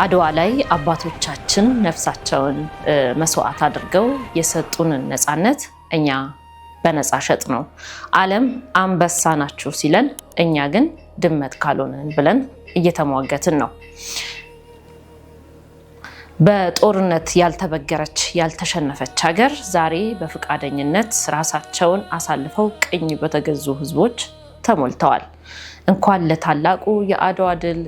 አድዋ ላይ አባቶቻችን ነፍሳቸውን መስዋዕት አድርገው የሰጡንን ነፃነት እኛ በነፃ ሸጥ ነው። ዓለም አንበሳ ናችሁ ሲለን እኛ ግን ድመት ካልሆነን ብለን እየተሟገትን ነው። በጦርነት ያልተበገረች ያልተሸነፈች ሀገር ዛሬ በፍቃደኝነት ራሳቸውን አሳልፈው ቅኝ በተገዙ ህዝቦች ተሞልተዋል። እንኳን ለታላቁ የአድዋ ድል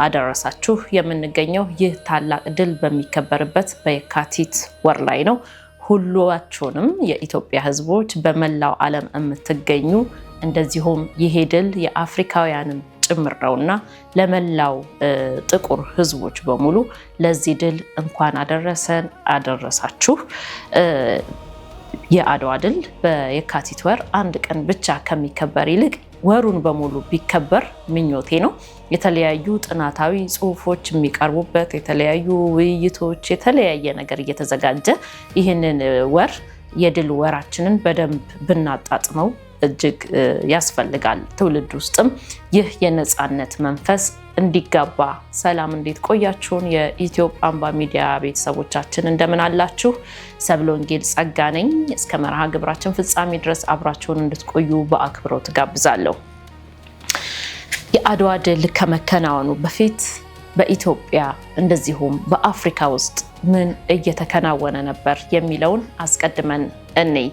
አደረሳችሁ። የምንገኘው ይህ ታላቅ ድል በሚከበርበት በየካቲት ወር ላይ ነው። ሁላችሁንም የኢትዮጵያ ህዝቦች በመላው ዓለም የምትገኙ እንደዚሁም ይሄ ድል የአፍሪካውያንም ጭምር ነውና ለመላው ጥቁር ህዝቦች በሙሉ ለዚህ ድል እንኳን አደረሰን አደረሳችሁ። የአድዋ ድል በየካቲት ወር አንድ ቀን ብቻ ከሚከበር ይልቅ ወሩን በሙሉ ቢከበር ምኞቴ ነው። የተለያዩ ጥናታዊ ጽሁፎች የሚቀርቡበት የተለያዩ ውይይቶች የተለያየ ነገር እየተዘጋጀ ይህንን ወር የድል ወራችንን በደንብ ብናጣጥመው እጅግ ያስፈልጋል። ትውልድ ውስጥም ይህ የነፃነት መንፈስ እንዲጋባ። ሰላም፣ እንዴት ቆያችሁን? የኢትዮጵያ አምባ ሚዲያ ቤተሰቦቻችን እንደምን አላችሁ? ሰብለ ወንጌል ጸጋ ነኝ። እስከ መርሃ ግብራችን ፍጻሜ ድረስ አብራችሁን እንድትቆዩ በአክብሮት ጋብዛለሁ። የአድዋ ድል ከመከናወኑ በፊት በኢትዮጵያ እንደዚሁም በአፍሪካ ውስጥ ምን እየተከናወነ ነበር የሚለውን አስቀድመን እንይ።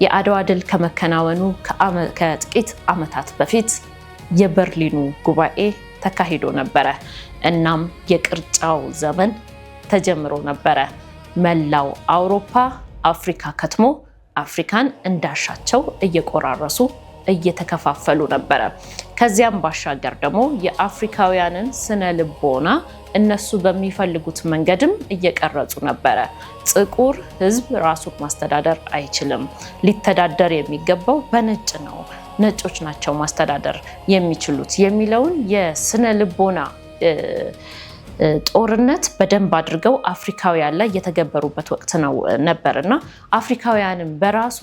የአድዋ ድል ከመከናወኑ ከጥቂት ዓመታት በፊት የበርሊኑ ጉባኤ ተካሂዶ ነበረ። እናም የቅርጫው ዘመን ተጀምሮ ነበረ። መላው አውሮፓ አፍሪካ ከትሞ አፍሪካን እንዳሻቸው እየቆራረሱ እየተከፋፈሉ ነበረ። ከዚያም ባሻገር ደግሞ የአፍሪካውያንን ስነ ልቦና እነሱ በሚፈልጉት መንገድም እየቀረጹ ነበረ። ጥቁር ህዝብ ራሱን ማስተዳደር አይችልም፣ ሊተዳደር የሚገባው በነጭ ነው፣ ነጮች ናቸው ማስተዳደር የሚችሉት የሚለውን የስነ ልቦና ጦርነት በደንብ አድርገው አፍሪካውያን ላይ የተገበሩበት ወቅት ነው ነበርና አፍሪካውያንም በራሱ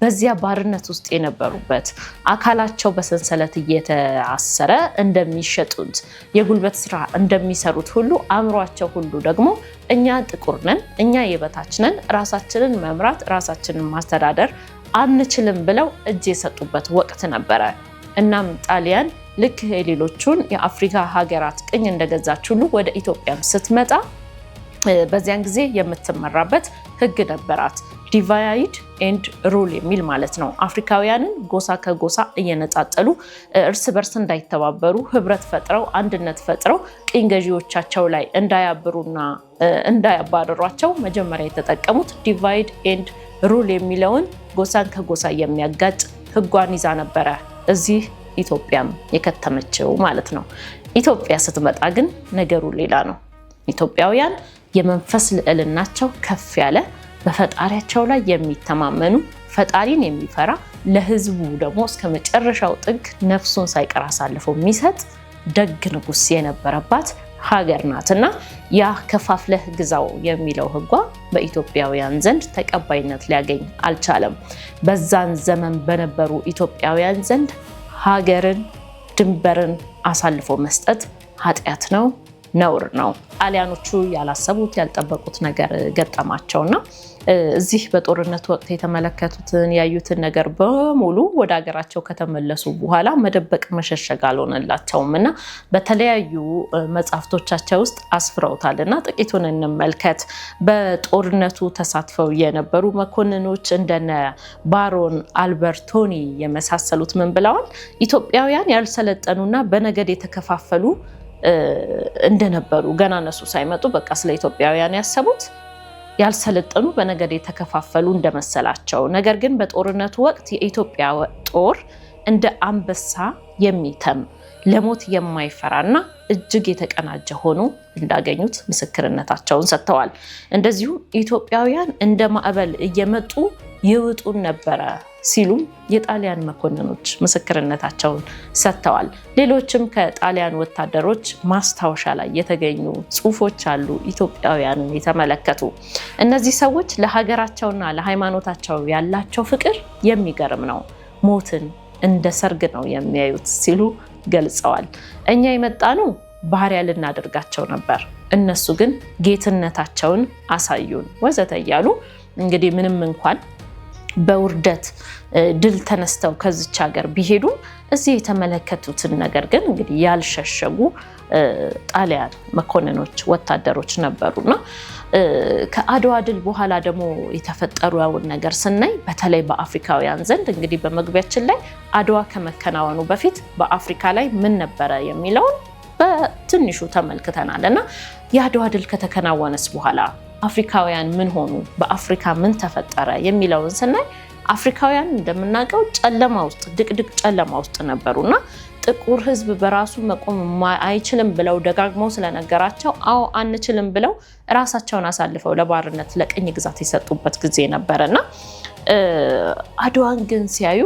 በዚያ ባርነት ውስጥ የነበሩበት አካላቸው በሰንሰለት እየተአሰረ እንደሚሸጡት የጉልበት ስራ እንደሚሰሩት ሁሉ አእምሯቸው ሁሉ ደግሞ እኛ ጥቁር ነን፣ እኛ የበታች ነን፣ ራሳችንን መምራት ራሳችንን ማስተዳደር አንችልም ብለው እጅ የሰጡበት ወቅት ነበረ። እናም ጣሊያን ልክ የሌሎቹን የአፍሪካ ሀገራት ቅኝ እንደገዛች ሁሉ ወደ ኢትዮጵያም ስትመጣ በዚያን ጊዜ የምትመራበት ህግ ነበራት። ዲቫይድ ኤንድ ሩል የሚል ማለት ነው። አፍሪካውያንን ጎሳ ከጎሳ እየነጣጠሉ እርስ በርስ እንዳይተባበሩ ህብረት ፈጥረው አንድነት ፈጥረው ቅኝ ገዢዎቻቸው ላይ እንዳያብሩና እንዳያባረሯቸው መጀመሪያ የተጠቀሙት ዲቫይድ ኤንድ ሩል የሚለውን ጎሳን ከጎሳ የሚያጋጭ ህጓን ይዛ ነበረ እዚህ ኢትዮጵያም የከተመችው ማለት ነው። ኢትዮጵያ ስትመጣ ግን ነገሩ ሌላ ነው። ኢትዮጵያውያን የመንፈስ ልዕልናቸው ከፍ ያለ በፈጣሪያቸው ላይ የሚተማመኑ ፈጣሪን የሚፈራ ለህዝቡ ደግሞ እስከ መጨረሻው ጥግ ነፍሱን ሳይቀር አሳልፎ የሚሰጥ ደግ ንጉስ የነበረባት ሀገር ናትና ያ ከፋፍለህ ግዛው የሚለው ህጓ በኢትዮጵያውያን ዘንድ ተቀባይነት ሊያገኝ አልቻለም። በዛን ዘመን በነበሩ ኢትዮጵያውያን ዘንድ ሀገርን ድንበርን አሳልፎ መስጠት ኃጢአት ነው፣ ነውር ነው። ጣሊያኖቹ ያላሰቡት ያልጠበቁት ነገር ገጠማቸውና እዚህ በጦርነት ወቅት የተመለከቱትን ያዩትን ነገር በሙሉ ወደ ሀገራቸው ከተመለሱ በኋላ መደበቅ መሸሸግ አልሆነላቸውም እና በተለያዩ መጽሐፍቶቻቸው ውስጥ አስፍረውታልና ጥቂቱን እንመልከት። በጦርነቱ ተሳትፈው የነበሩ መኮንኖች እንደነ ባሮን አልበርቶኒ የመሳሰሉት ምን ብለዋል? ኢትዮጵያውያን ያልሰለጠኑና በነገድ የተከፋፈሉ እንደነበሩ ገና እነሱ ሳይመጡ በቃ ስለ ኢትዮጵያውያን ያሰቡት ያልሰለጠኑ በነገድ የተከፋፈሉ እንደመሰላቸው። ነገር ግን በጦርነቱ ወቅት የኢትዮጵያ ጦር እንደ አንበሳ የሚተም ለሞት የማይፈራና እጅግ የተቀናጀ ሆኖ እንዳገኙት ምስክርነታቸውን ሰጥተዋል። እንደዚሁም ኢትዮጵያውያን እንደ ማዕበል እየመጡ ይውጡን ነበረ ሲሉም የጣሊያን መኮንኖች ምስክርነታቸውን ሰጥተዋል። ሌሎችም ከጣሊያን ወታደሮች ማስታወሻ ላይ የተገኙ ጽሁፎች አሉ ኢትዮጵያውያንን የተመለከቱ። እነዚህ ሰዎች ለሀገራቸውና ለሃይማኖታቸው ያላቸው ፍቅር የሚገርም ነው። ሞትን እንደ ሰርግ ነው የሚያዩት ሲሉ ገልጸዋል። እኛ የመጣነው ባሪያ ልናደርጋቸው ነበር፣ እነሱ ግን ጌትነታቸውን አሳዩን ወዘተ እያሉ እንግዲህ ምንም እንኳን በውርደት ድል ተነስተው ከዚች ሀገር ቢሄዱ እዚህ የተመለከቱትን ነገር ግን እንግዲህ ያልሸሸጉ ጣሊያን መኮንኖች፣ ወታደሮች ነበሩና ከአድዋ ድል በኋላ ደግሞ የተፈጠረውን ነገር ስናይ በተለይ በአፍሪካውያን ዘንድ እንግዲህ በመግቢያችን ላይ አድዋ ከመከናወኑ በፊት በአፍሪካ ላይ ምን ነበረ የሚለውን በትንሹ ተመልክተናል እና የአድዋ ድል ከተከናወነስ በኋላ አፍሪካውያን ምን ሆኑ፣ በአፍሪካ ምን ተፈጠረ የሚለውን ስናይ አፍሪካውያን እንደምናውቀው ጨለማ ውስጥ ድቅድቅ ጨለማ ውስጥ ነበሩና ጥቁር ሕዝብ በራሱ መቆም አይችልም ብለው ደጋግመው ስለነገራቸው አዎ አንችልም ብለው ራሳቸውን አሳልፈው ለባርነት ለቅኝ ግዛት የሰጡበት ጊዜ ነበረና አድዋን ግን ሲያዩ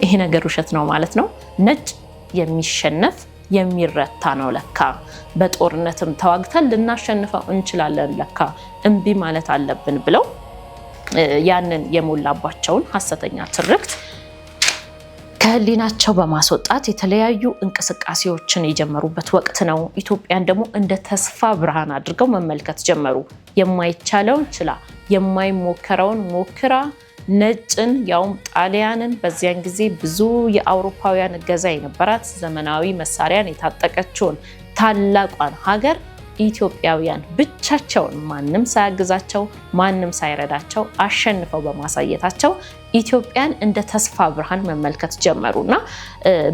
ይሄ ነገር ውሸት ነው ማለት ነው፣ ነጭ የሚሸነፍ የሚረታ ነው ለካ፣ በጦርነትም ተዋግተን ልናሸንፈው እንችላለን ለካ፣ እምቢ ማለት አለብን ብለው ያንን የሞላባቸውን ሐሰተኛ ትርክት ከህሊናቸው በማስወጣት የተለያዩ እንቅስቃሴዎችን የጀመሩበት ወቅት ነው። ኢትዮጵያን ደግሞ እንደ ተስፋ ብርሃን አድርገው መመልከት ጀመሩ። የማይቻለውን ችላ፣ የማይሞከረውን ሞክራ ነጭን ያውም ጣሊያንን በዚያን ጊዜ ብዙ የአውሮፓውያን እገዛ የነበራት ዘመናዊ መሳሪያን የታጠቀችውን ታላቋን ሀገር ኢትዮጵያውያን ብቻቸውን ማንም ሳያግዛቸው ማንም ሳይረዳቸው አሸንፈው በማሳየታቸው ኢትዮጵያን እንደ ተስፋ ብርሃን መመልከት ጀመሩና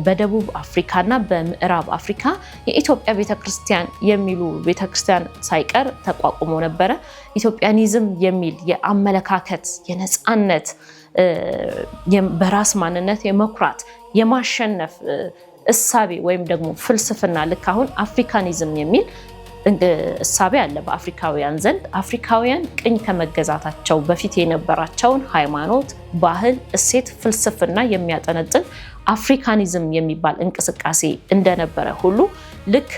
በደቡብ አፍሪካና በምዕራብ አፍሪካ የኢትዮጵያ ቤተክርስቲያን የሚሉ ቤተክርስቲያን ሳይቀር ተቋቁሞ ነበረ። ኢትዮጵያኒዝም የሚል የአመለካከት የነፃነት በራስ ማንነት የመኩራት የማሸነፍ እሳቤ ወይም ደግሞ ፍልስፍና ልክ አሁን አፍሪካኒዝም የሚል እሳቤ አለ በአፍሪካውያን ዘንድ። አፍሪካውያን ቅኝ ከመገዛታቸው በፊት የነበራቸውን ሃይማኖት፣ ባህል፣ እሴት፣ ፍልስፍና የሚያጠነጥን አፍሪካኒዝም የሚባል እንቅስቃሴ እንደነበረ ሁሉ ልክ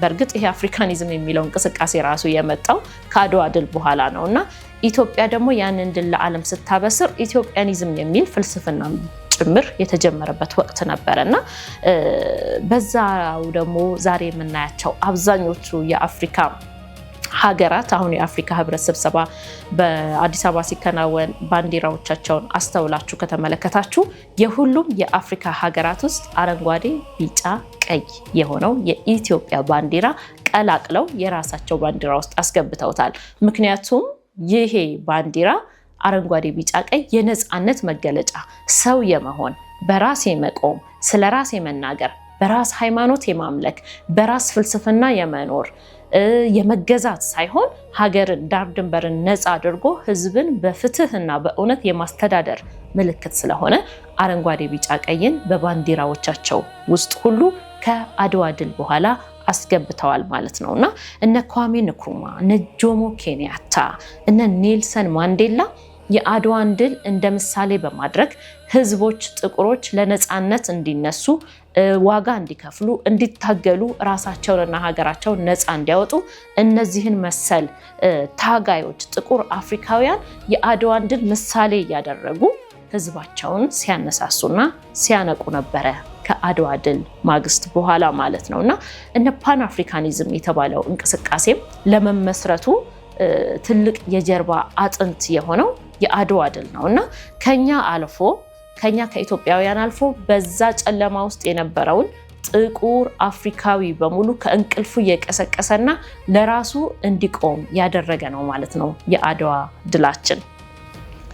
በእርግጥ ይሄ አፍሪካኒዝም የሚለው እንቅስቃሴ ራሱ የመጣው ከአድዋ ድል በኋላ ነው እና ኢትዮጵያ ደግሞ ያንን ድል ለዓለም ስታበስር ኢትዮጵያኒዝም የሚል ፍልስፍና ጭምር የተጀመረበት ወቅት ነበረ እና በዛው ደግሞ ዛሬ የምናያቸው አብዛኞቹ የአፍሪካ ሀገራት አሁን የአፍሪካ ህብረት ስብሰባ በአዲስ አበባ ሲከናወን ባንዲራዎቻቸውን አስተውላችሁ ከተመለከታችሁ የሁሉም የአፍሪካ ሀገራት ውስጥ አረንጓዴ፣ ቢጫ፣ ቀይ የሆነው የኢትዮጵያ ባንዲራ ቀላቅለው የራሳቸው ባንዲራ ውስጥ አስገብተውታል። ምክንያቱም ይሄ ባንዲራ አረንጓዴ፣ ቢጫ፣ ቀይ የነፃነት መገለጫ፣ ሰው የመሆን በራስ የመቆም ስለ ራስ የመናገር በራስ ሃይማኖት የማምለክ በራስ ፍልስፍና የመኖር የመገዛት ሳይሆን ሀገርን ዳር ድንበርን ነፃ አድርጎ ህዝብን በፍትህና በእውነት የማስተዳደር ምልክት ስለሆነ አረንጓዴ፣ ቢጫ፣ ቀይን በባንዲራዎቻቸው ውስጥ ሁሉ ከአድዋ ድል በኋላ አስገብተዋል ማለት ነው እና እነ ኳሜ ንክሩማ፣ እነ ጆሞ ኬንያታ፣ እነ ኔልሰን ማንዴላ የአድዋን ድል እንደ ምሳሌ በማድረግ ህዝቦች ጥቁሮች ለነፃነት እንዲነሱ ዋጋ እንዲከፍሉ እንዲታገሉ ራሳቸውንና ሀገራቸውን ነፃ እንዲያወጡ እነዚህን መሰል ታጋዮች ጥቁር አፍሪካውያን የአድዋን ድል ምሳሌ እያደረጉ ህዝባቸውን ሲያነሳሱና ሲያነቁ ነበረ ከአድዋ ድል ማግስት በኋላ ማለት ነው እና እነ ፓን አፍሪካኒዝም የተባለው እንቅስቃሴም ለመመስረቱ ትልቅ የጀርባ አጥንት የሆነው የአድዋ ድል ነው እና ከኛ ከኢትዮጵያውያን አልፎ በዛ ጨለማ ውስጥ የነበረውን ጥቁር አፍሪካዊ በሙሉ ከእንቅልፉ የቀሰቀሰና ለራሱ እንዲቆም ያደረገ ነው ማለት ነው የአድዋ ድላችን።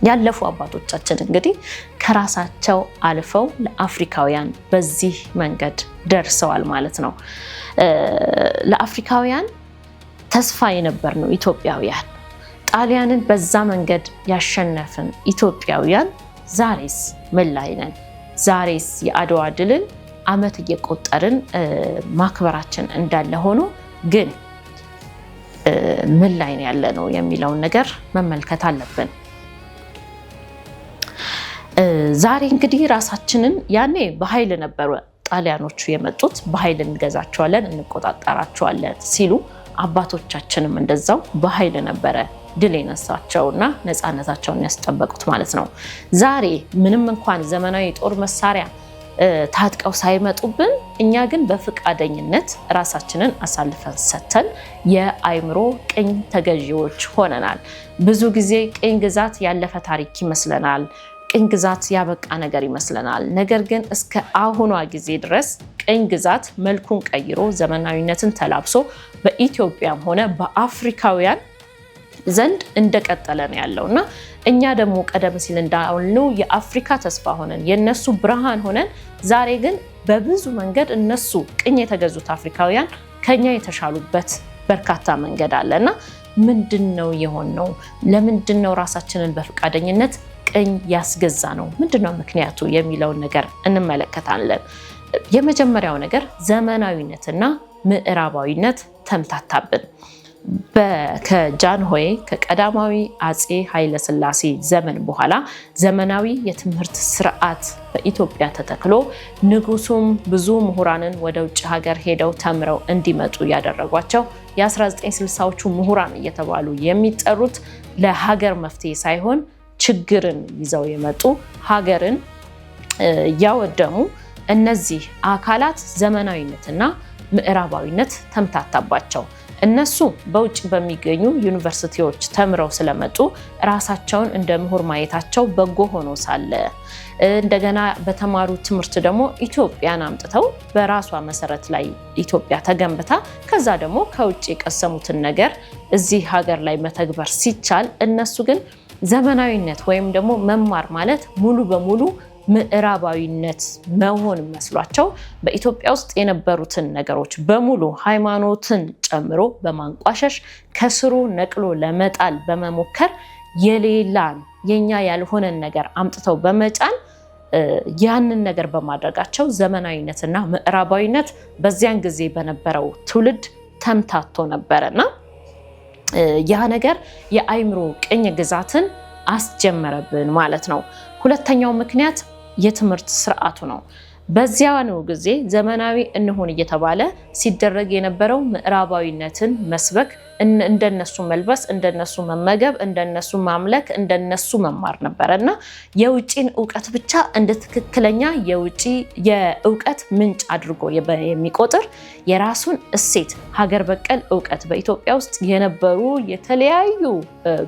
ያለፉ አባቶቻችን እንግዲህ ከራሳቸው አልፈው ለአፍሪካውያን በዚህ መንገድ ደርሰዋል ማለት ነው። ለአፍሪካውያን ተስፋ የነበር ነው ኢትዮጵያውያን። ጣሊያንን በዛ መንገድ ያሸነፍን ኢትዮጵያውያን ዛሬስ ምን ላይ ነን? ዛሬስ የአድዋ ድልን ዓመት እየቆጠርን ማክበራችን እንዳለ ሆኖ ግን ምን ላይ ነው ያለ ነው የሚለውን ነገር መመልከት አለብን። ዛሬ እንግዲህ ራሳችንን ያኔ በኃይል ነበሩ ጣሊያኖቹ የመጡት፣ በኃይል እንገዛቸዋለን እንቆጣጠራቸዋለን ሲሉ አባቶቻችንም እንደዛው በኃይል ነበረ ድል የነሳቸውና ነፃነታቸውን ያስጠበቁት ማለት ነው። ዛሬ ምንም እንኳን ዘመናዊ የጦር መሳሪያ ታጥቀው ሳይመጡብን እኛ ግን በፍቃደኝነት ራሳችንን አሳልፈን ሰጥተን የአይምሮ ቅኝ ተገዢዎች ሆነናል። ብዙ ጊዜ ቅኝ ግዛት ያለፈ ታሪክ ይመስለናል። ቅኝ ግዛት ያበቃ ነገር ይመስለናል። ነገር ግን እስከ አሁኗ ጊዜ ድረስ ቅኝ ግዛት መልኩን ቀይሮ ዘመናዊነትን ተላብሶ በኢትዮጵያም ሆነ በአፍሪካውያን ዘንድ እንደቀጠለ ነው ያለውና እኛ ደግሞ ቀደም ሲል እንዳልነው የአፍሪካ ተስፋ ሆነን የነሱ ብርሃን ሆነን ዛሬ ግን በብዙ መንገድ እነሱ ቅኝ የተገዙት አፍሪካውያን ከኛ የተሻሉበት በርካታ መንገድ አለና ምንድነው የሆነው? ለምንድነው ራሳችንን በፍቃደኝነት ቅኝ ያስገዛ ነው? ምንድነው ምክንያቱ የሚለውን ነገር እንመለከታለን። የመጀመሪያው ነገር ዘመናዊነትና ምዕራባዊነት ተምታታብን። ከጃንሆይ ከቀዳማዊ አጼ ኃይለ ሥላሴ ዘመን በኋላ ዘመናዊ የትምህርት ስርዓት በኢትዮጵያ ተተክሎ ንጉሱም ብዙ ምሁራንን ወደ ውጭ ሀገር ሄደው ተምረው እንዲመጡ ያደረጓቸው የ1960ዎቹ ምሁራን እየተባሉ የሚጠሩት ለሀገር መፍትሄ ሳይሆን ችግርን ይዘው የመጡ ሀገርን ያወደሙ እነዚህ አካላት ዘመናዊነትና ምዕራባዊነት ተምታታባቸው። እነሱ በውጭ በሚገኙ ዩኒቨርሲቲዎች ተምረው ስለመጡ ራሳቸውን እንደ ምሁር ማየታቸው በጎ ሆኖ ሳለ እንደገና በተማሩ ትምህርት ደግሞ ኢትዮጵያን አምጥተው በራሷ መሰረት ላይ ኢትዮጵያ ተገንብታ ከዛ ደግሞ ከውጭ የቀሰሙትን ነገር እዚህ ሀገር ላይ መተግበር ሲቻል እነሱ ግን ዘመናዊነት ወይም ደግሞ መማር ማለት ሙሉ በሙሉ ምዕራባዊነት መሆን መስሏቸው በኢትዮጵያ ውስጥ የነበሩትን ነገሮች በሙሉ ሃይማኖትን ጨምሮ በማንቋሸሽ ከስሩ ነቅሎ ለመጣል በመሞከር የሌላን የኛ ያልሆነን ነገር አምጥተው በመጫን ያንን ነገር በማድረጋቸው ዘመናዊነትና ምዕራባዊነት በዚያን ጊዜ በነበረው ትውልድ ተምታቶ ነበርና ያ ነገር የአይምሮ ቅኝ ግዛትን አስጀመረብን ማለት ነው። ሁለተኛው ምክንያት የትምህርት ስርዓቱ ነው። በዚያኑ ጊዜ ዘመናዊ እንሆን እየተባለ ሲደረግ የነበረው ምዕራባዊነትን መስበክ፣ እንደነሱ መልበስ፣ እንደነሱ መመገብ፣ እንደነሱ ማምለክ፣ እንደነሱ መማር ነበርና የውጪን ዕውቀት ብቻ እንደ ትክክለኛ የውጪ የዕውቀት ምንጭ አድርጎ የሚቆጥር የራሱን እሴት ሀገር በቀል ዕውቀት በኢትዮጵያ ውስጥ የነበሩ የተለያዩ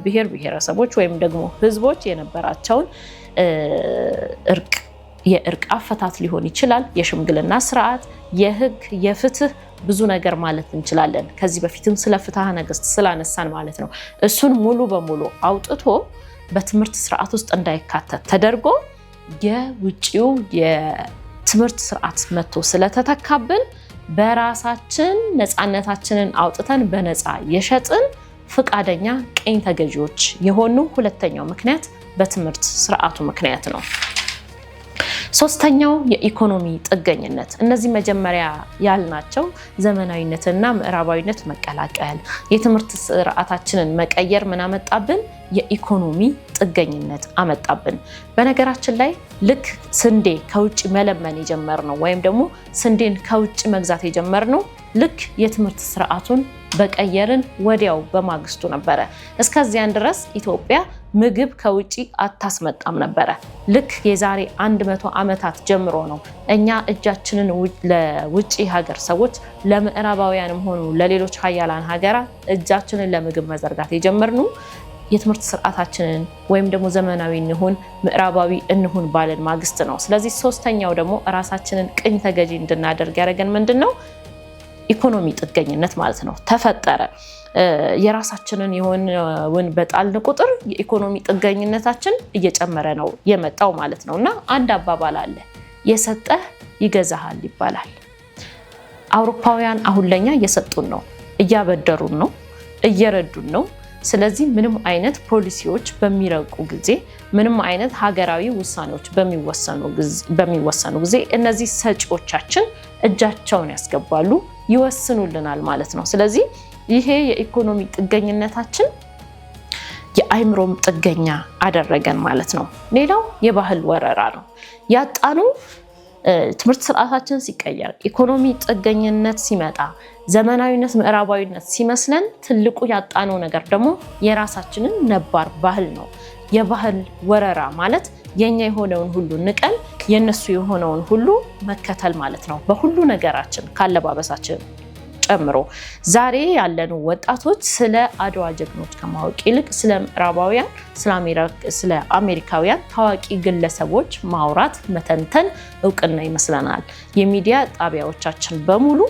ብሔር ብሔረሰቦች ወይም ደግሞ ህዝቦች የነበራቸውን የእርቅ አፈታት ሊሆን ይችላል፣ የሽምግልና ስርዓት፣ የህግ፣ የፍትህ ብዙ ነገር ማለት እንችላለን። ከዚህ በፊትም ስለ ፍትሐ ነገስት ስላነሳን ማለት ነው። እሱን ሙሉ በሙሉ አውጥቶ በትምህርት ስርዓት ውስጥ እንዳይካተት ተደርጎ የውጪው የትምህርት ስርዓት መጥቶ ስለተተካብን በራሳችን ነፃነታችንን አውጥተን በነፃ የሸጥን ፍቃደኛ ቅኝ ተገዢዎች የሆኑ ሁለተኛው ምክንያት በትምህርት ስርዓቱ ምክንያት ነው። ሶስተኛው የኢኮኖሚ ጥገኝነት። እነዚህ መጀመሪያ ያልናቸው ዘመናዊነትና ምዕራባዊነት መቀላቀል፣ የትምህርት ስርዓታችንን መቀየር ምን አመጣብን? የኢኮኖሚ ጥገኝነት አመጣብን። በነገራችን ላይ ልክ ስንዴ ከውጭ መለመን የጀመርነው ወይም ደግሞ ስንዴን ከውጭ መግዛት የጀመርነው ልክ የትምህርት ስርዓቱን በቀየርን ወዲያው በማግስቱ ነበረ። እስከዚያን ድረስ ኢትዮጵያ ምግብ ከውጪ አታስመጣም ነበረ። ልክ የዛሬ 100 ዓመታት ጀምሮ ነው እኛ እጃችንን ለውጪ ሀገር ሰዎች ለምዕራባውያንም ሆኑ ለሌሎች ሀያላን ሀገራት እጃችንን ለምግብ መዘርጋት የጀመርነው የትምህርት ስርዓታችንን ወይም ደግሞ ዘመናዊ እንሁን ምዕራባዊ እንሁን ባለን ማግስት ነው። ስለዚህ ሶስተኛው ደግሞ ራሳችንን ቅኝ ተገዢ እንድናደርግ ያደረገን ምንድነው? ኢኮኖሚ ጥገኝነት ማለት ነው ተፈጠረ። የራሳችንን የሆነውን በጣልን ቁጥር የኢኮኖሚ ጥገኝነታችን እየጨመረ ነው የመጣው ማለት ነው። እና አንድ አባባል አለ፣ የሰጠህ ይገዛሃል ይባላል። አውሮፓውያን አሁን ለኛ እየሰጡን ነው፣ እያበደሩን ነው፣ እየረዱን ነው። ስለዚህ ምንም አይነት ፖሊሲዎች በሚረቁ ጊዜ፣ ምንም አይነት ሀገራዊ ውሳኔዎች በሚወሰኑ ጊዜ እነዚህ ሰጪዎቻችን እጃቸውን ያስገባሉ፣ ይወስኑልናል ማለት ነው። ስለዚህ ይሄ የኢኮኖሚ ጥገኝነታችን የአይምሮም ጥገኛ አደረገን ማለት ነው። ሌላው የባህል ወረራ ነው። ያጣኑ ትምህርት ስርዓታችን ሲቀየር፣ ኢኮኖሚ ጥገኝነት ሲመጣ፣ ዘመናዊነት ምዕራባዊነት ሲመስለን ትልቁ ያጣነው ነገር ደግሞ የራሳችንን ነባር ባህል ነው። የባህል ወረራ ማለት የኛ የሆነውን ሁሉ ንቀን የነሱ የሆነውን ሁሉ መከተል ማለት ነው። በሁሉ ነገራችን ካለባበሳችን ጨምሮ ዛሬ ያለን ወጣቶች ስለ አድዋ ጀግኖች ከማወቅ ይልቅ ስለ ምዕራባውያን ስለ አሜሪካውያን ታዋቂ ግለሰቦች ማውራት መተንተን እውቅና ይመስለናል። የሚዲያ ጣቢያዎቻችን በሙሉ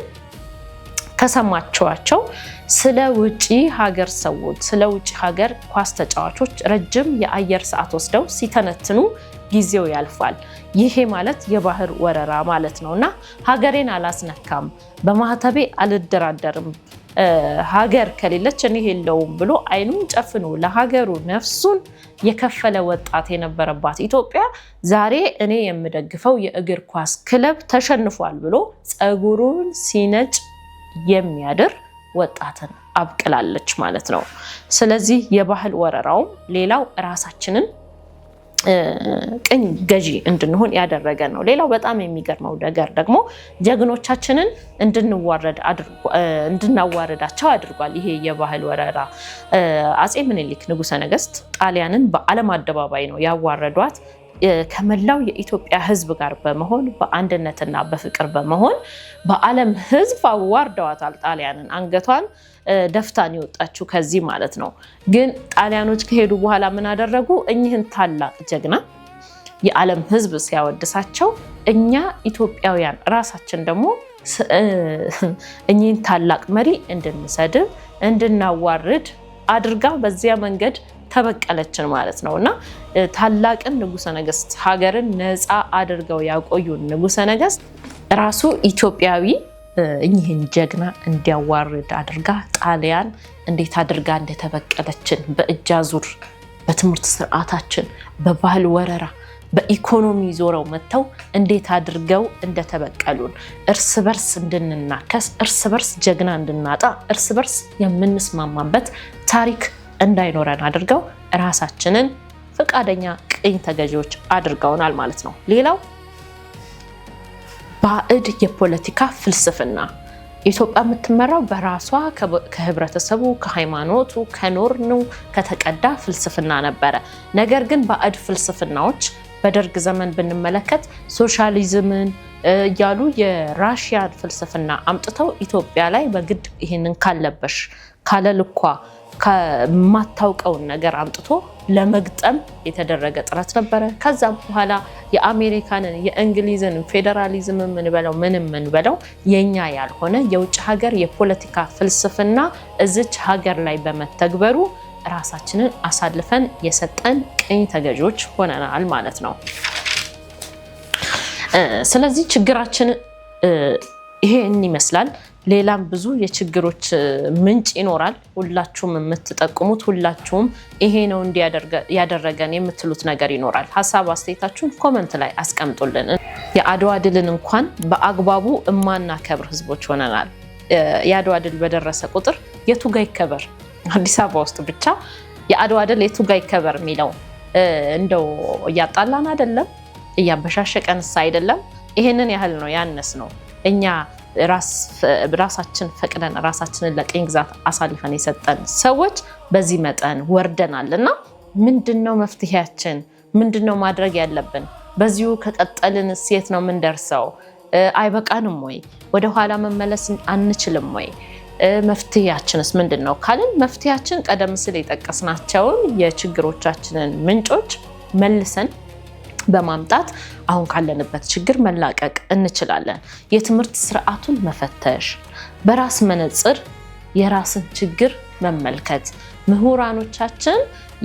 ከሰማችኋቸው ስለ ውጪ ሀገር ሰዎች ስለ ውጪ ሀገር ኳስ ተጫዋቾች ረጅም የአየር ሰዓት ወስደው ሲተነትኑ ጊዜው ያልፋል። ይሄ ማለት የባህር ወረራ ማለት ነውና ሀገሬን አላስነካም፣ በማህተቤ አልደራደርም፣ ሀገር ከሌለች እኔ የለውም ብሎ አይኑን ጨፍኖ ለሀገሩ ነፍሱን የከፈለ ወጣት የነበረባት ኢትዮጵያ ዛሬ እኔ የምደግፈው የእግር ኳስ ክለብ ተሸንፏል ብሎ ፀጉሩን ሲነጭ የሚያድር ወጣትን አብቅላለች ማለት ነው። ስለዚህ የባህል ወረራውም ሌላው ራሳችንን ቅኝ ገዢ እንድንሆን ያደረገ ነው። ሌላው በጣም የሚገርመው ነገር ደግሞ ጀግኖቻችንን እንድናዋረዳቸው አድርጓል። ይሄ የባህል ወረራ አፄ ምኒልክ ንጉሠ ነገሥት ጣሊያንን በዓለም አደባባይ ነው ያዋረዷት። ከመላው የኢትዮጵያ ሕዝብ ጋር በመሆን በአንድነትና በፍቅር በመሆን በዓለም ሕዝብ አዋርደዋታል ጣሊያንን። አንገቷን ደፍታን የወጣችው ከዚህ ማለት ነው። ግን ጣሊያኖች ከሄዱ በኋላ ምን አደረጉ? እኚህን ታላቅ ጀግና የዓለም ሕዝብ ሲያወድሳቸው እኛ ኢትዮጵያውያን ራሳችን ደግሞ እኚህን ታላቅ መሪ እንድንሰድብ እንድናዋርድ አድርጋ በዚያ መንገድ ተበቀለችን ማለት ነው። እና ታላቅን ንጉሠ ነገሥት ሀገርን ነፃ አድርገው ያቆዩን ንጉሠ ነገሥት ራሱ ኢትዮጵያዊ እኚህን ጀግና እንዲያዋርድ አድርጋ ጣሊያን እንዴት አድርጋ እንደተበቀለችን በእጅ አዙር በትምህርት ስርዓታችን በባህል ወረራ በኢኮኖሚ ዞረው መጥተው እንዴት አድርገው እንደተበቀሉን እርስ በርስ እንድንናከስ እርስ በርስ ጀግና እንድናጣ እርስ በርስ የምንስማማበት ታሪክ እንዳይኖረን አድርገው ራሳችንን ፈቃደኛ ቅኝ ተገዢዎች አድርገውናል ማለት ነው። ሌላው ባዕድ የፖለቲካ ፍልስፍና ኢትዮጵያ የምትመራው በራሷ ከህብረተሰቡ ከሃይማኖቱ ከኖርኑ ከተቀዳ ፍልስፍና ነበረ። ነገር ግን ባዕድ ፍልስፍናዎች በደርግ ዘመን ብንመለከት ሶሻሊዝምን እያሉ የራሽያን ፍልስፍና አምጥተው ኢትዮጵያ ላይ በግድ ይሄንን ካለበሽ ካለልኳ ከማታውቀውን ነገር አምጥቶ ለመግጠም የተደረገ ጥረት ነበረ። ከዛም በኋላ የአሜሪካንን የእንግሊዝን ፌዴራሊዝም ምን በለው የኛ ያልሆነ የውጭ ሀገር የፖለቲካ ፍልስፍና እዚች ሀገር ላይ በመተግበሩ ራሳችንን አሳልፈን የሰጠን ቅኝ ተገዢዎች ሆነናል ማለት ነው። ስለዚህ ችግራችን ይሄን ይመስላል። ሌላም ብዙ የችግሮች ምንጭ ይኖራል። ሁላችሁም የምትጠቁሙት ሁላችሁም ይሄ ነው እንዲያደረገን የምትሉት ነገር ይኖራል። ሀሳብ አስተያየታችሁን ኮመንት ላይ አስቀምጡልን። የአድዋ ድልን እንኳን በአግባቡ እማናከብር ህዝቦች ሆነናል። የአድዋ ድል በደረሰ ቁጥር የቱ ጋ ይከበር? አዲስ አበባ ውስጥ ብቻ የአድዋ ድል የቱ ጋ ይከበር የሚለው እንደው እያጣላን አይደለም? እያበሻሸቀንስ አይደለም? ይሄንን ያህል ነው ያነስ ነው። እኛ ራሳችን ፈቅደን ራሳችንን ለቅኝ ግዛት አሳልፈን የሰጠን ሰዎች በዚህ መጠን ወርደናል እና ምንድነው መፍትሄያችን? ምንድነው ማድረግ ያለብን? በዚሁ ከቀጠልን የት ነው የምንደርሰው? አይበቃንም ወይ? ወደ ኋላ መመለስ አንችልም ወይ? መፍትሄያችንስ ምንድነው ካልን መፍትሄያችን ቀደም ሲል የጠቀስናቸውን የችግሮቻችንን ምንጮች መልሰን በማምጣት አሁን ካለንበት ችግር መላቀቅ እንችላለን። የትምህርት ስርዓቱን መፈተሽ፣ በራስ መነጽር የራስን ችግር መመልከት። ምሁራኖቻችን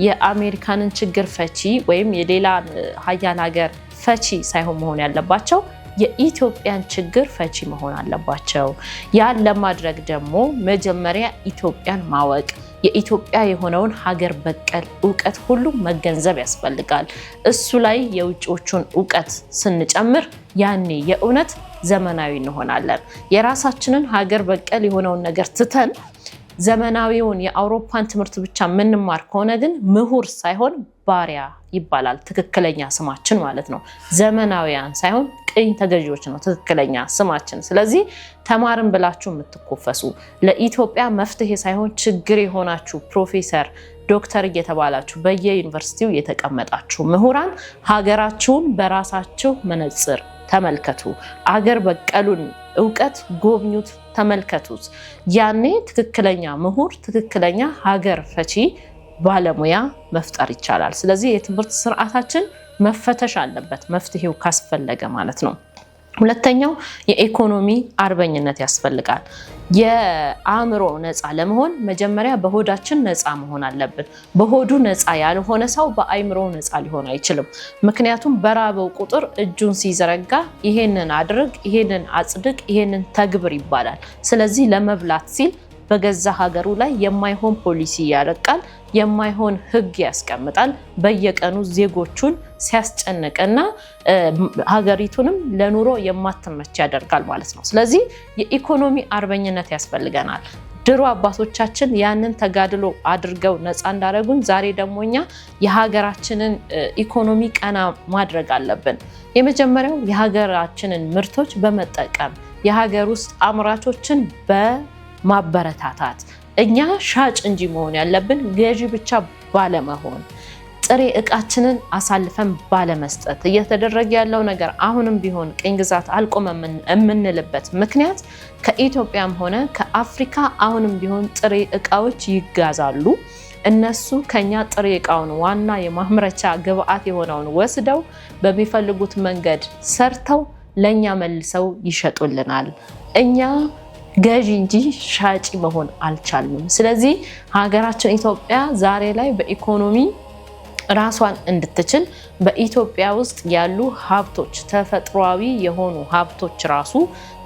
የአሜሪካንን ችግር ፈቺ ወይም የሌላ ሀያል ሀገር ፈቺ ሳይሆን መሆን ያለባቸው የኢትዮጵያን ችግር ፈቺ መሆን አለባቸው። ያን ለማድረግ ደግሞ መጀመሪያ ኢትዮጵያን ማወቅ የኢትዮጵያ የሆነውን ሀገር በቀል እውቀት ሁሉ መገንዘብ ያስፈልጋል። እሱ ላይ የውጭዎቹን እውቀት ስንጨምር ያኔ የእውነት ዘመናዊ እንሆናለን። የራሳችንን ሀገር በቀል የሆነውን ነገር ትተን ዘመናዊውን የአውሮፓን ትምህርት ብቻ የምንማር ከሆነ ግን ምሁር ሳይሆን ባሪያ ይባላል ትክክለኛ ስማችን ማለት ነው። ዘመናዊያን ሳይሆን ቅኝ ተገዢዎች ነው ትክክለኛ ስማችን። ስለዚህ ተማርን ብላችሁ የምትኮፈሱ ለኢትዮጵያ መፍትሄ ሳይሆን ችግር የሆናችሁ ፕሮፌሰር ዶክተር እየተባላችሁ በየዩኒቨርሲቲው የተቀመጣችሁ ምሁራን ሀገራችሁን በራሳችሁ መነጽር ተመልከቱ። አገር በቀሉን ዕውቀት ጎብኙት፣ ተመልከቱት። ያኔ ትክክለኛ ምሁር፣ ትክክለኛ ሀገር ፈቺ ባለሙያ መፍጠር ይቻላል። ስለዚህ የትምህርት ስርዓታችን መፈተሽ አለበት፣ መፍትሄው ካስፈለገ ማለት ነው። ሁለተኛው የኢኮኖሚ አርበኝነት ያስፈልጋል። የአእምሮ ነፃ ለመሆን መጀመሪያ በሆዳችን ነፃ መሆን አለብን። በሆዱ ነፃ ያልሆነ ሰው በአእምሮ ነፃ ሊሆን አይችልም። ምክንያቱም በራበው ቁጥር እጁን ሲዘረጋ ይሄንን አድርግ፣ ይሄንን አጽድቅ፣ ይሄንን ተግብር ይባላል። ስለዚህ ለመብላት ሲል በገዛ ሀገሩ ላይ የማይሆን ፖሊሲ ያረቃል፣ የማይሆን ህግ ያስቀምጣል። በየቀኑ ዜጎቹን ሲያስጨንቅና ሀገሪቱንም ለኑሮ የማትመች ያደርጋል ማለት ነው። ስለዚህ የኢኮኖሚ አርበኝነት ያስፈልገናል። ድሮ አባቶቻችን ያንን ተጋድሎ አድርገው ነፃ እንዳደረጉን ዛሬ ደግሞ እኛ የሀገራችንን ኢኮኖሚ ቀና ማድረግ አለብን። የመጀመሪያው የሀገራችንን ምርቶች በመጠቀም የሀገር ውስጥ አምራቾችን ማበረታታት፣ እኛ ሻጭ እንጂ መሆን ያለብን ገዢ ብቻ ባለመሆን፣ ጥሬ እቃችንን አሳልፈን ባለመስጠት። እየተደረገ ያለው ነገር አሁንም ቢሆን ቅኝ ግዛት አልቆመም የምንልበት ምክንያት ከኢትዮጵያም ሆነ ከአፍሪካ አሁንም ቢሆን ጥሬ እቃዎች ይጋዛሉ። እነሱ ከኛ ጥሬ እቃውን ዋና የማምረቻ ግብአት የሆነውን ወስደው በሚፈልጉት መንገድ ሰርተው ለኛ መልሰው ይሸጡልናል። እኛ ገዢ እንጂ ሻጪ መሆን አልቻልንም። ስለዚህ ሀገራችን ኢትዮጵያ ዛሬ ላይ በኢኮኖሚ ራሷን እንድትችል በኢትዮጵያ ውስጥ ያሉ ሀብቶች፣ ተፈጥሯዊ የሆኑ ሀብቶች ራሱ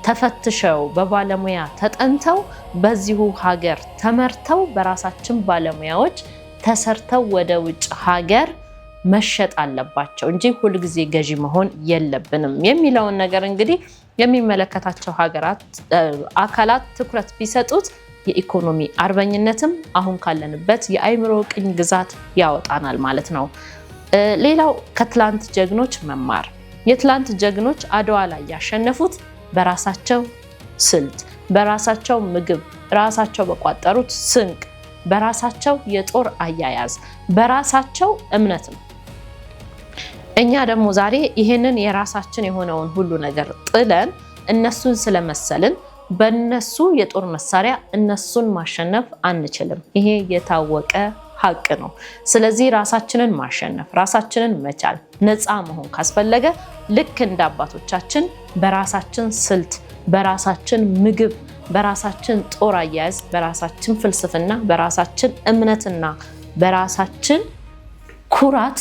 ተፈትሸው በባለሙያ ተጠንተው በዚሁ ሀገር ተመርተው በራሳችን ባለሙያዎች ተሰርተው ወደ ውጭ ሀገር መሸጥ አለባቸው እንጂ ሁልጊዜ ገዢ መሆን የለብንም የሚለውን ነገር እንግዲህ የሚመለከታቸው አካላት ትኩረት ቢሰጡት የኢኮኖሚ አርበኝነትም አሁን ካለንበት የአእምሮ ቅኝ ግዛት ያወጣናል ማለት ነው። ሌላው ከትላንት ጀግኖች መማር። የትላንት ጀግኖች አድዋ ላይ ያሸነፉት በራሳቸው ስልት፣ በራሳቸው ምግብ፣ ራሳቸው በቋጠሩት ስንቅ፣ በራሳቸው የጦር አያያዝ፣ በራሳቸው እምነት ነው። እኛ ደግሞ ዛሬ ይሄንን የራሳችን የሆነውን ሁሉ ነገር ጥለን እነሱን ስለመሰልን በእነሱ የጦር መሳሪያ እነሱን ማሸነፍ አንችልም። ይሄ የታወቀ ሀቅ ነው። ስለዚህ ራሳችንን ማሸነፍ፣ ራሳችንን መቻል፣ ነፃ መሆን ካስፈለገ ልክ እንደ አባቶቻችን በራሳችን ስልት፣ በራሳችን ምግብ፣ በራሳችን ጦር አያያዝ፣ በራሳችን ፍልስፍና፣ በራሳችን እምነትና በራሳችን ኩራት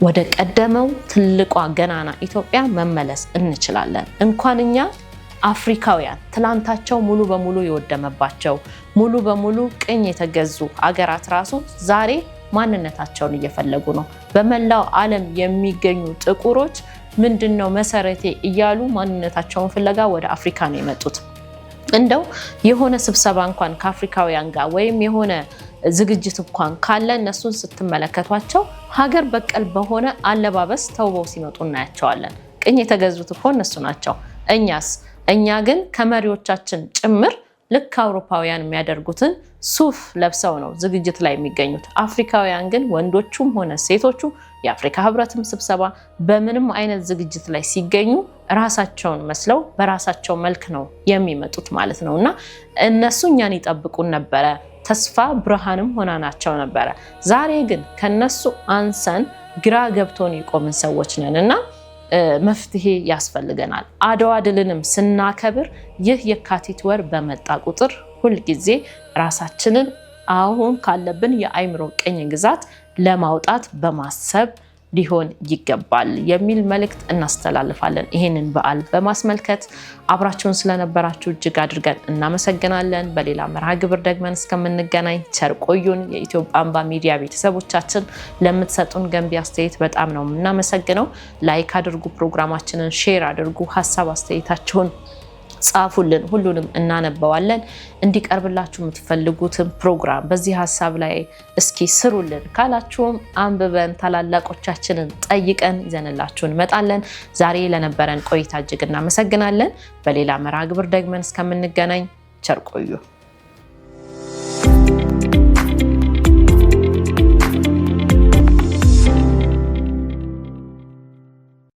ወደ ቀደመው ትልቋ ገናና ኢትዮጵያ መመለስ እንችላለን። እንኳን እኛ አፍሪካውያን ትላንታቸው ሙሉ በሙሉ የወደመባቸው ሙሉ በሙሉ ቅኝ የተገዙ አገራት ራሱ ዛሬ ማንነታቸውን እየፈለጉ ነው። በመላው ዓለም የሚገኙ ጥቁሮች ምንድነው መሰረቴ እያሉ ማንነታቸውን ፍለጋ ወደ አፍሪካ ነው የመጡት። እንደው የሆነ ስብሰባ እንኳን ከአፍሪካውያን ጋር ወይም የሆነ ዝግጅት እንኳን ካለ እነሱን ስትመለከቷቸው ሀገር በቀል በሆነ አለባበስ ተውበው ሲመጡ እናያቸዋለን። ቅኝ የተገዙት እኮ እነሱ ናቸው። እኛ ግን ከመሪዎቻችን ጭምር ልክ አውሮፓውያን የሚያደርጉትን ሱፍ ለብሰው ነው ዝግጅት ላይ የሚገኙት። አፍሪካውያን ግን ወንዶቹም ሆነ ሴቶቹ የአፍሪካ ህብረትም ስብሰባ በምንም አይነት ዝግጅት ላይ ሲገኙ ራሳቸውን መስለው በራሳቸው መልክ ነው የሚመጡት ማለት ነው። እና እነሱ እኛን ይጠብቁን ነበረ፣ ተስፋ ብርሃንም ሆናናቸው ነበረ። ዛሬ ግን ከነሱ አንሰን ግራ ገብቶን የቆምን ሰዎች ነን እና መፍትሄ ያስፈልገናል። አድዋ ድልንም ስናከብር ይህ የካቲት ወር በመጣ ቁጥር ሁልጊዜ ራሳችንን አሁን ካለብን የአእምሮ ቅኝ ግዛት ለማውጣት በማሰብ ሊሆን ይገባል የሚል መልእክት እናስተላልፋለን። ይሄንን በዓል በማስመልከት አብራችሁን ስለነበራችሁ እጅግ አድርገን እናመሰግናለን። በሌላ መርሃ ግብር ደግመን እስከምንገናኝ ቸር ቆዩን። የኢትዮጵያ አምባ ሚዲያ ቤተሰቦቻችን ለምትሰጡን ገንቢ አስተያየት በጣም ነው የምናመሰግነው። ላይክ አድርጉ፣ ፕሮግራማችንን ሼር አድርጉ፣ ሀሳብ አስተያየታችሁን ጻፉልን፣ ሁሉንም እናነበዋለን። እንዲቀርብላችሁ የምትፈልጉትን ፕሮግራም በዚህ ሀሳብ ላይ እስኪ ስሩልን ካላችሁም አንብበን ታላላቆቻችንን ጠይቀን ይዘንላችሁ እንመጣለን። ዛሬ ለነበረን ቆይታ እጅግ እናመሰግናለን። በሌላ መርሃ ግብር ደግመን እስከምንገናኝ ቸር ቆዩ።